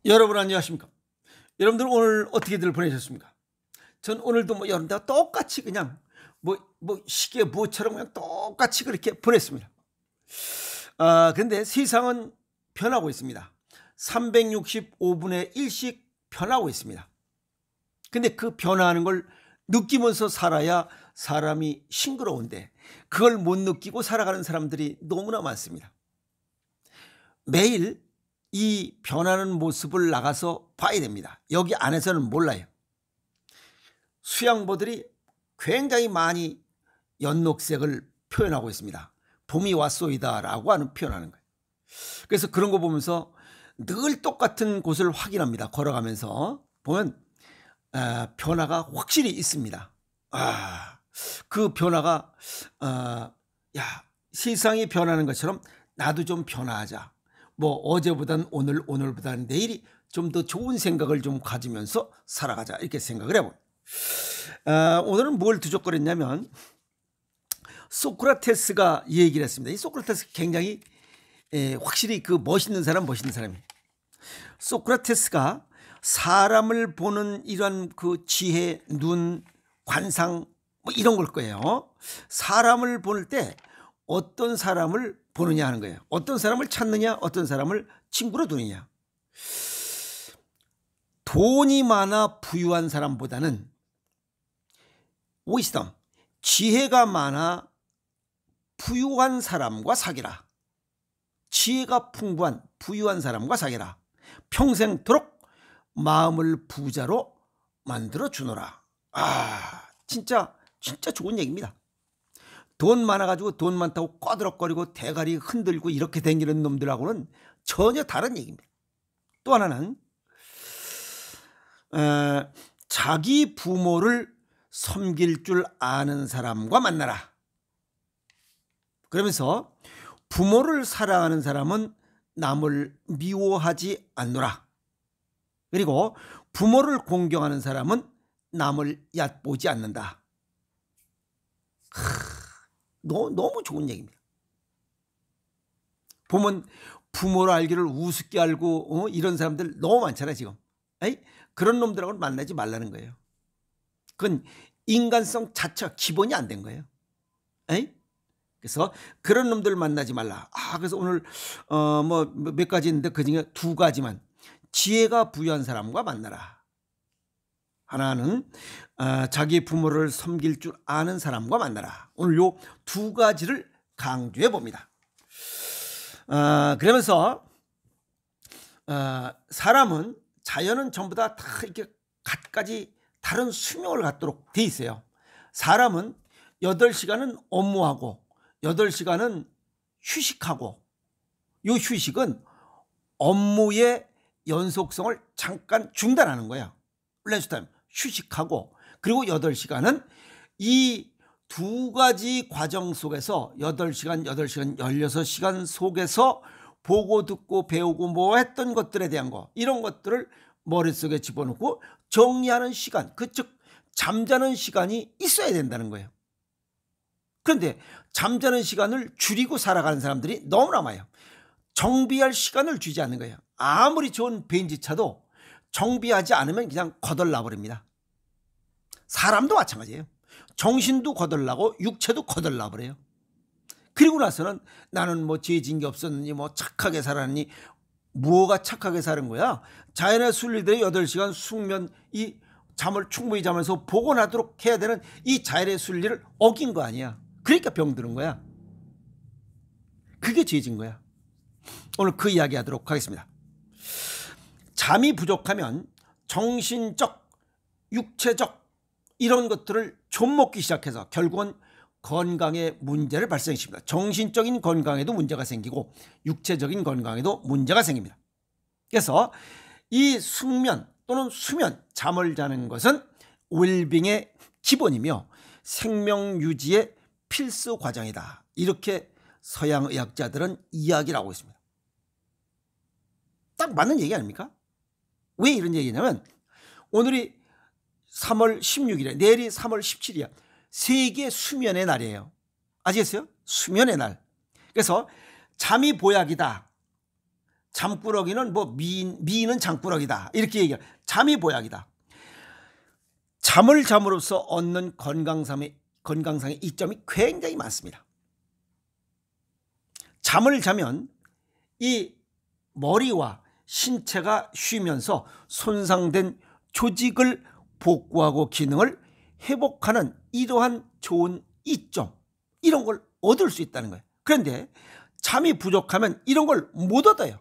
여러분 안녕하십니까? 여러분들 오늘 어떻게들 보내셨습니까? 전 오늘도 여러분들과 똑같이 그냥 시계 뭐처럼 그냥 똑같이 그렇게 보냈습니다. 근데 세상은 변하고 있습니다. 365분의 1씩 변하고 있습니다. 근데 그 변화하는 걸 느끼면서 살아야 사람이 싱그러운데 그걸 못 느끼고 살아가는 사람들이 너무나 많습니다. 매일 이 변하는 모습을 나가서 봐야 됩니다. 여기 안에서는 몰라요. 수양보들이 굉장히 많이 연녹색을 표현하고 있습니다. 봄이 왔소이다 라고 하는 표현하는 거예요. 그래서 그런 거 보면서 늘 똑같은 곳을 확인합니다. 걸어가면서 보면 변화가 확실히 있습니다. 그 변화가 세상이 변하는 것처럼 나도 좀 변화하자. 어제보단 오늘, 오늘보다는 내일이 좀 더 좋은 생각을 좀 가지면서 살아가자 이렇게 생각을 해봅니다. 오늘은 뭘 두적거렸냐면 소크라테스가 이 얘기를 했습니다. 이 소크라테스 굉장히 확실히 그 멋있는 사람이에요. 소크라테스가 사람을 보는 이런 그 지혜, 눈, 관상 이런 걸 거예요. 사람을 볼 때 어떤 사람을 보느냐 하는 거예요. 어떤 사람을 찾느냐, 어떤 사람을 친구로 두느냐. 돈이 많아 부유한 사람보다는 위스덤, 지혜가 많아 부유한 사람과 사귀라. 지혜가 풍부한 부유한 사람과 사귀라. 평생토록 마음을 부자로 만들어 주노라. 진짜 좋은 얘기입니다. 돈 많아가지고 돈 많다고 꺼드럭거리고 대가리 흔들고 이렇게 다니는 놈들하고는 전혀 다른 얘기입니다. 또 하나는 자기 부모를 섬길 줄 아는 사람과 만나라. 그러면서 부모를 사랑하는 사람은 남을 미워하지 않노라. 그리고 부모를 공경하는 사람은 남을 얕보지 않는다. 너무 좋은 얘기입니다. 보면 부모를 알기를 우습게 알고 이런 사람들 너무 많잖아요 지금. 그런 놈들하고는 만나지 말라는 거예요. 그건 인간성 자체가 기본이 안 된 거예요. 그래서 그런 놈들 만나지 말라. 그래서 오늘 몇 가지 있는데 그중에 두 가지만. 지혜가 부유한 사람과 만나라. 하나는 자기 부모를 섬길 줄 아는 사람과 만나라. 오늘 요 두 가지를 강조해 봅니다. 그러면서 사람은 자연은 전부 다 이렇게 갖가지 다른 수명을 갖도록 돼 있어요. 사람은 8시간은 업무하고 8시간은 휴식하고 이 휴식은 업무의 연속성을 잠깐 중단하는 거예요. 렌스타임 휴식하고 그리고 8시간은 이 두 가지 과정 속에서 8시간, 16시간 속에서 보고 듣고 배우고 했던 것들에 대한 거 이런 것들을 머릿속에 집어넣고 정리하는 시간, 즉 잠자는 시간이 있어야 된다는 거예요. 그런데 잠자는 시간을 줄이고 살아가는 사람들이 너무나 많아요. 정비할 시간을 주지 않는 거예요. 아무리 좋은 벤츠차도 정비하지 않으면 그냥 거덜나 버립니다. 사람도 마찬가지예요. 정신도 거덜나고 육체도 거덜나 버려요. 그리고 나서는 나는 죄 지은 게 없었느니 착하게 살았니. 뭐가 착하게 사는 거야? 자연의 순리대로 8시간 숙면 이 잠을 충분히 자면서 복원하도록 해야 되는 이 자연의 순리를 어긴 거 아니야. 그러니까 병드는 거야. 그게 죄진 거야. 오늘 그 이야기 하도록 하겠습니다. 잠이 부족하면 정신적, 육체적 이런 것들을 좀먹기 시작해서 결국은 건강에 문제를 발생시킵니다. 정신적인 건강에도 문제가 생기고 육체적인 건강에도 문제가 생깁니다. 그래서 이 숙면 또는 수면, 잠을 자는 것은 웰빙의 기본이며 생명 유지의 필수 과정이다. 이렇게 서양 의학자들은 이야기를 하고 있습니다. 딱 맞는 얘기 아닙니까? 왜 이런 얘기냐면 오늘이 3월 16일에 내일이 3월 17일이야. 세계 수면의 날이에요. 아시겠어요? 수면의 날. 그래서 잠이 보약이다. 잠꾸러기는 뭐 미인은 잠꾸러기다 이렇게 얘기해요. 잠이 보약이다. 잠을 잠으로써 얻는 건강상의 이점이 굉장히 많습니다. 잠을 자면 이 머리와 신체가 쉬면서 손상된 조직을 복구하고 기능을 회복하는 이러한 좋은 이점, 이런 걸 얻을 수 있다는 거예요. 그런데 잠이 부족하면 이런 걸 못 얻어요.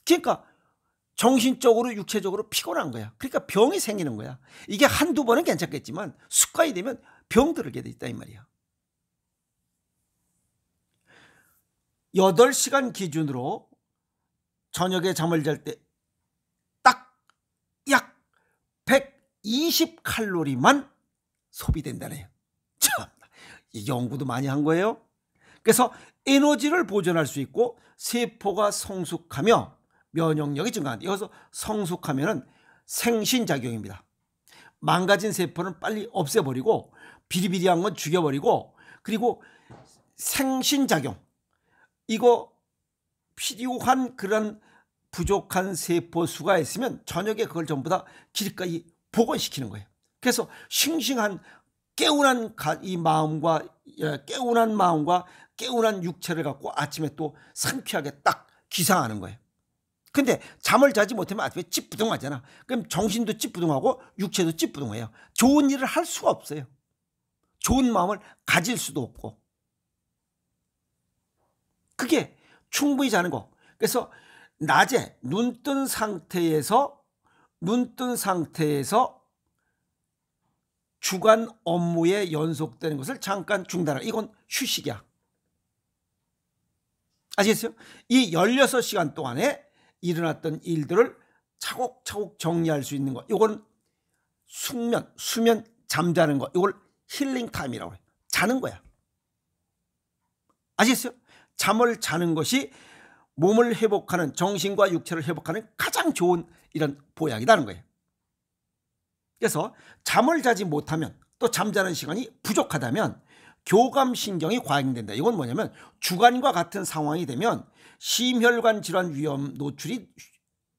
그러니까 정신적으로 육체적으로 피곤한 거야. 그러니까 병이 생기는 거야. 이게 한두 번은 괜찮겠지만 습관이 되면 병 들게 돼 있다 이 말이야. 8시간 기준으로 저녁에 잠을 잘 때 딱 약 120칼로리만 소비된다네요. 참, 이 연구도 많이 한 거예요. 그래서 에너지를 보존할 수 있고 세포가 성숙하며 면역력이 증가한다. 여기서 성숙하면은 생신작용입니다. 망가진 세포는 빨리 없애버리고 비리비리한 건 죽여버리고, 그리고 생신작용, 이거 필요한 그런 부족한 세포 수가 있으면 저녁에 그걸 전부 다 길가이 복원시키는 거예요. 그래서 싱싱한 개운한 이 마음과 개운한 육체를 갖고 아침에 또 상쾌하게 딱 기상하는 거예요. 근데 잠을 자지 못하면 아침에 찌뿌둥하잖아. 그럼 정신도 찌뿌둥하고 육체도 찌뿌둥해요. 좋은 일을 할 수가 없어요. 좋은 마음을 가질 수도 없고. 그게 충분히 자는 거. 그래서 낮에 눈 뜬 상태에서 주간 업무에 연속되는 것을 잠깐 중단하라. 이건 휴식이야. 아시겠어요? 이 16시간 동안에 일어났던 일들을 차곡차곡 정리할 수 있는 것, 이건 수면, 잠자는 것, 이걸 힐링 타임이라고 해요. 자는 거야. 아시겠어요? 잠을 자는 것이 몸을 회복하는, 정신과 육체를 회복하는 가장 좋은 이런 보약이라는 거예요. 그래서 잠을 자지 못하면, 또 잠자는 시간이 부족하다면 교감신경이 과잉된다. 이건 뭐냐면 주간과 같은 상황이 되면 심혈관 질환 위험 노출이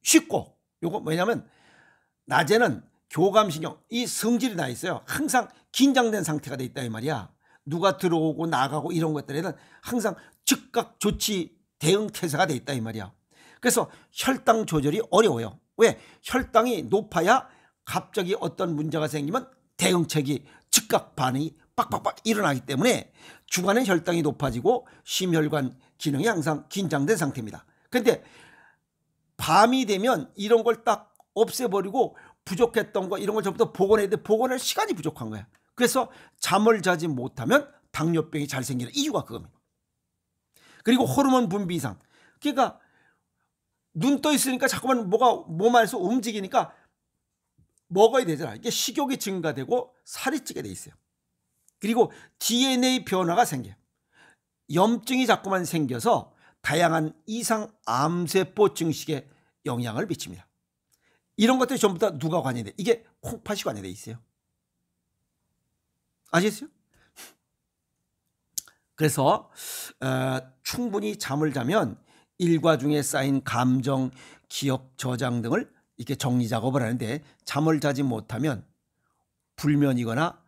쉽고, 이거 뭐냐면 낮에는 교감신경, 이 성질이 나 있어요. 항상 긴장된 상태가 돼 있다 이 말이야. 누가 들어오고 나가고 이런 것들에는 항상 즉각 조치 대응 태세가 돼 있다 이 말이야. 그래서 혈당 조절이 어려워요. 왜? 혈당이 높아야 갑자기 어떤 문제가 생기면 대응책이, 즉각 반응이 빡빡빡 일어나기 때문에 주간에 혈당이 높아지고 심혈관 기능이 항상 긴장된 상태입니다. 그런데 밤이 되면 이런 걸 딱 없애버리고 부족했던 거 이런 걸 전부 다 복원해야 돼. 복원할 시간이 부족한 거야. 그래서 잠을 자지 못하면 당뇨병이 잘 생기는 이유가 그겁니다. 그리고 호르몬 분비 이상. 그러니까 눈 떠 있으니까 자꾸만 뭐가 몸 안에서 움직이니까 먹어야 되잖아. 이게 식욕이 증가되고 살이 찌게 돼 있어요. 그리고 DNA 변화가 생겨요. 염증이 자꾸만 생겨서 다양한 이상 암세포 증식에 영향을 미칩니다. 이런 것들이 전부 다 누가 관여돼? 이게 콩팥이 관여돼 있어요. 아시겠어요? 그래서 충분히 잠을 자면 일과 중에 쌓인 감정, 기억 저장 등을 이렇게 정리 작업을 하는데, 잠을 자지 못하면 불면이거나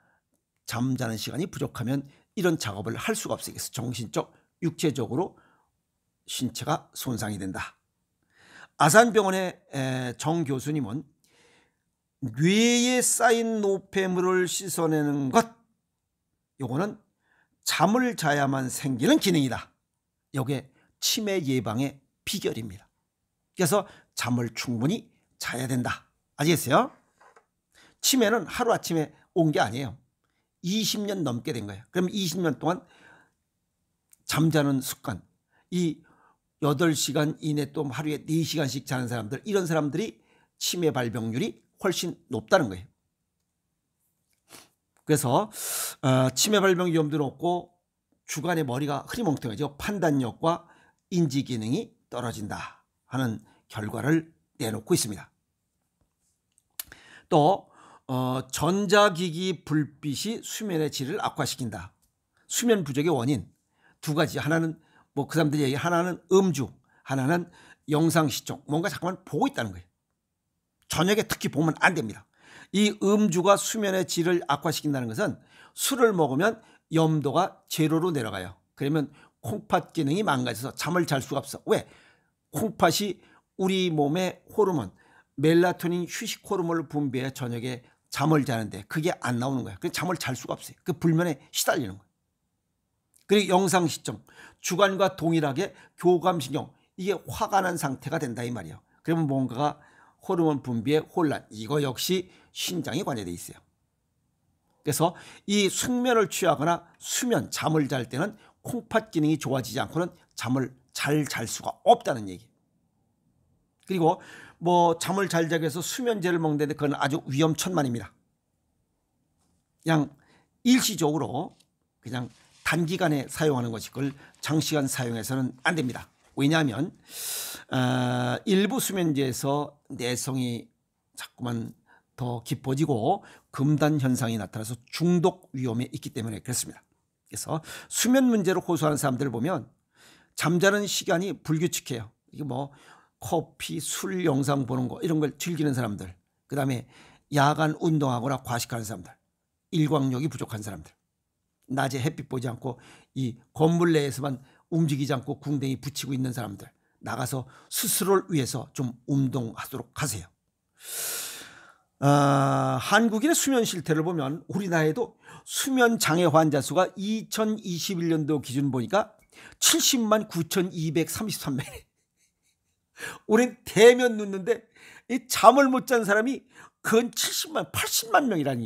잠자는 시간이 부족하면 이런 작업을 할 수가 없어요. 그래서 정신적, 육체적으로 신체가 손상이 된다. 아산병원의 정 교수님은 뇌에 쌓인 노폐물을 씻어내는 것, 요거는 잠을 자야만 생기는 기능이다. 이게 치매 예방의 비결입니다. 그래서 잠을 충분히 자야 된다. 아시겠어요? 치매는 하루아침에 온 게 아니에요. 20년 넘게 된 거예요. 그럼 20년 동안 잠자는 습관, 이 8시간 이내 또 하루에 4시간씩 자는 사람들, 이런 사람들이 치매 발병률이 훨씬 높다는 거예요. 그래서 치매 발병 위험도 높고 주간에 머리가 흐리멍텅해져 판단력과 인지 기능이 떨어진다 하는 결과를 내놓고 있습니다. 또 전자기기 불빛이 수면의 질을 악화시킨다. 수면 부족의 원인 두 가지. 하나는 뭐 그 사람들이 얘기 하나는 음주, 하나는 영상시청, 뭔가 자꾸만 보고 있다는 거예요. 저녁에 특히 보면 안 됩니다. 이 음주가 수면의 질을 악화시킨다는 것은 술을 먹으면 염도가 제로로 내려가요. 그러면 콩팥 기능이 망가져서 잠을 잘 수가 없어. 왜? 콩팥이 우리 몸의 호르몬, 멜라토닌 휴식 호르몬을 분비해 저녁에 잠을 자는데 그게 안 나오는 거야. 그래서 잠을 잘 수가 없어요. 그 불면에 시달리는 거예요. 그리고 영상시청, 주관과 동일하게 교감신경, 이게 화가 난 상태가 된다 이 말이에요. 그러면 뭔가가 호르몬 분비에 혼란, 이거 역시 신장이 관여되어 있어요. 그래서 이 숙면을 취하거나 수면, 잠을 잘 때는 콩팥 기능이 좋아지지 않고는 잠을 잘 잘 수가 없다는 얘기. 그리고 뭐 잠을 잘 자기 위해서 수면제를 먹는데 그건 아주 위험천만입니다. 그냥 일시적으로 그냥 단기간에 사용하는 것이, 그걸 장시간 사용해서는 안 됩니다. 왜냐하면 일부 수면제에서 내성이 자꾸만 더 깊어지고 금단 현상이 나타나서 중독 위험에 있기 때문에 그렇습니다. 그래서 수면 문제로 호소하는 사람들을 보면 잠자는 시간이 불규칙해요. 이게 뭐 커피, 술, 영상 보는 거 이런 걸 즐기는 사람들, 그 다음에 야간 운동하거나 과식하는 사람들, 일광욕이 부족한 사람들, 낮에 햇빛 보지 않고 이 건물 내에서만 움직이지 않고 궁뎅이 붙이고 있는 사람들, 나가서 스스로를 위해서 좀 운동하도록 하세요. 한국인의 수면 실태를 보면 우리나라에도 수면 장애 환자 수가 2021년도 기준 보니까 70만 9,233명. 우린 대면 눕는데 이 잠을 못 잔 사람이 근 70만 80만 명이라니.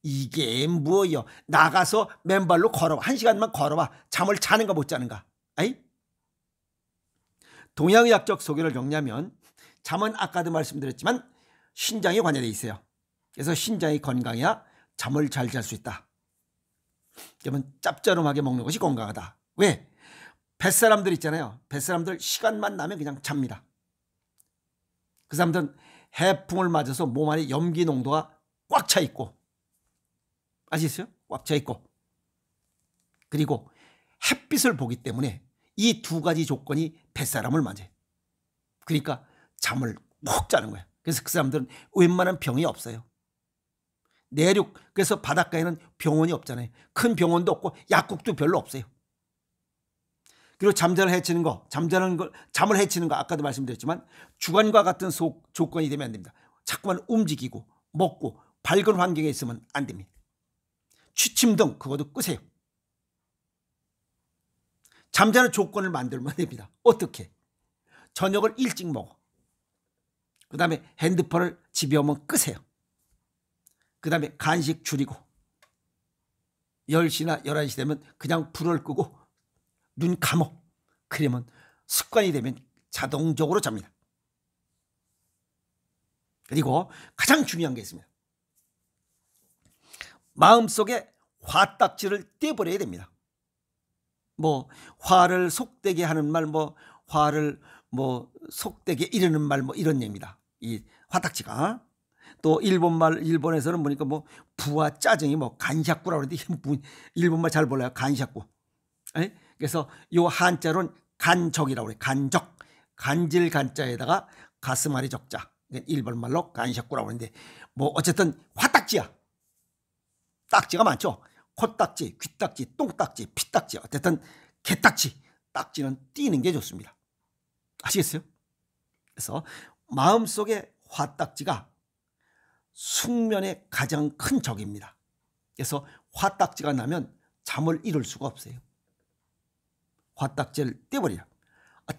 이게 뭐예요? 나가서 맨발로 걸어봐. 1시간만 걸어봐. 잠을 자는가 못 자는가. 아이? 동양의학적 소견을 정리하면 잠은 아까도 말씀드렸지만 신장에 관여되어 있어요. 그래서 신장이 건강해야 잠을 잘 잘 수 있다. 그러면 짭짤하게 먹는 것이 건강하다. 왜? 뱃사람들 있잖아요. 뱃사람들 시간만 나면 그냥 잡니다. 그 사람들은 해풍을 맞아서 몸 안에 염기 농도가 꽉 차 있고, 아시겠어요? 꽉 차 있고, 그리고 햇빛을 보기 때문에 이 두 가지 조건이 뱃사람을 맞아요. 그러니까 잠을 푹 자는 거예요. 그래서 그 사람들은 웬만한 병이 없어요. 내륙, 그래서 바닷가에는 병원이 없잖아요. 큰 병원도 없고 약국도 별로 없어요. 그리고 잠을 해치는 거, 잠을 해치는 거 아까도 말씀드렸지만 주관과 같은 조건이 되면 안 됩니다. 자꾸만 움직이고 먹고 밝은 환경에 있으면 안 됩니다. 취침 등 그것도 끄세요. 잠자는 조건을 만들면 됩니다. 어떻게? 저녁을 일찍 먹어. 그 다음에 핸드폰을 집에 오면 끄세요. 그 다음에 간식 줄이고 10시나 11시 되면 그냥 불을 끄고 눈 감어. 그러면 습관이 되면 자동적으로 잡니다. 그리고 가장 중요한 게 있습니다. 마음속에 화딱지를 떼버려야 됩니다. 뭐 화를 속되게 하는 말, 뭐 화를 뭐 속되게 이르는 말, 뭐 이런 얘기입니다. 이 화딱지가. 또 일본에서는 보니까 뭐 부와 짜증이 뭐 간샤꾸라고 그러는데 일본말 잘 몰라요. 간샤꾸. 그래서 요 한자로는 간적이라고 그래요. 간적. 간질 간자에다가 가슴앓이 적자. 일본말로 간샤꾸라고 하는데 뭐 어쨌든 화딱지야. 딱지가 많죠. 코딱지, 귀딱지, 똥딱지, 피딱지, 어쨌든 개딱지, 딱지는 띄는 게 좋습니다. 아시겠어요? 그래서 마음속에 화딱지가 숙면의 가장 큰 적입니다. 그래서 화딱지가 나면 잠을 이룰 수가 없어요. 화딱지를 떼버려요.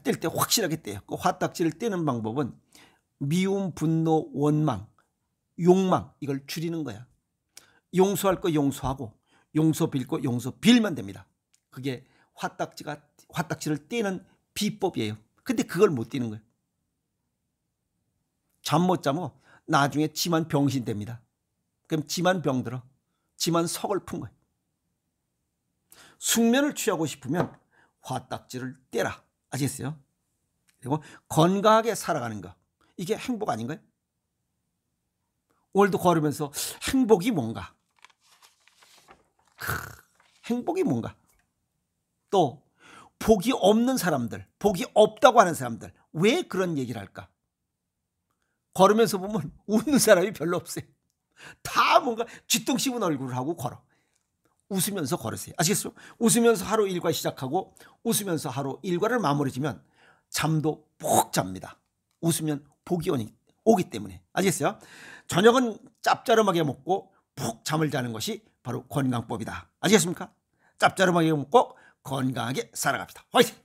뗄 때 확실하게 떼요. 그 화딱지를 떼는 방법은 미움, 분노, 원망, 욕망, 이걸 줄이는 거야. 용서할 거 용서하고 용서 빌 거 용서 빌면 됩니다. 그게 화딱지를 떼는 비법이에요. 근데 그걸 못 떼는 거예요. 잠 못 자면 나중에 지만 병신 됩니다. 그럼 지만 병들어. 지만 서글픈 거예요. 숙면을 취하고 싶으면 화딱지를 떼라. 아시겠어요? 그리고 건강하게 살아가는 거. 이게 행복 아닌가요? 오늘도 걸으면서 행복이 뭔가? 행복이 뭔가? 또 복이 없는 사람들, 복이 없다고 하는 사람들, 왜 그런 얘기를 할까? 걸으면서 보면 웃는 사람이 별로 없어요. 다 뭔가 쥐똥 씹은 얼굴을 하고 걸어. 웃으면서 걸으세요. 아시겠어요? 웃으면서 하루 일과 시작하고 웃으면서 하루 일과를 마무리 지면 잠도 푹 잡니다. 웃으면 복이 오기 때문에. 아시겠어요? 저녁은 짭짤하게 먹고 푹 잠을 자는 것이 바로 건강법이다. 아시겠습니까? 짭짤하게 먹고 건강하게 살아갑시다. 화이팅!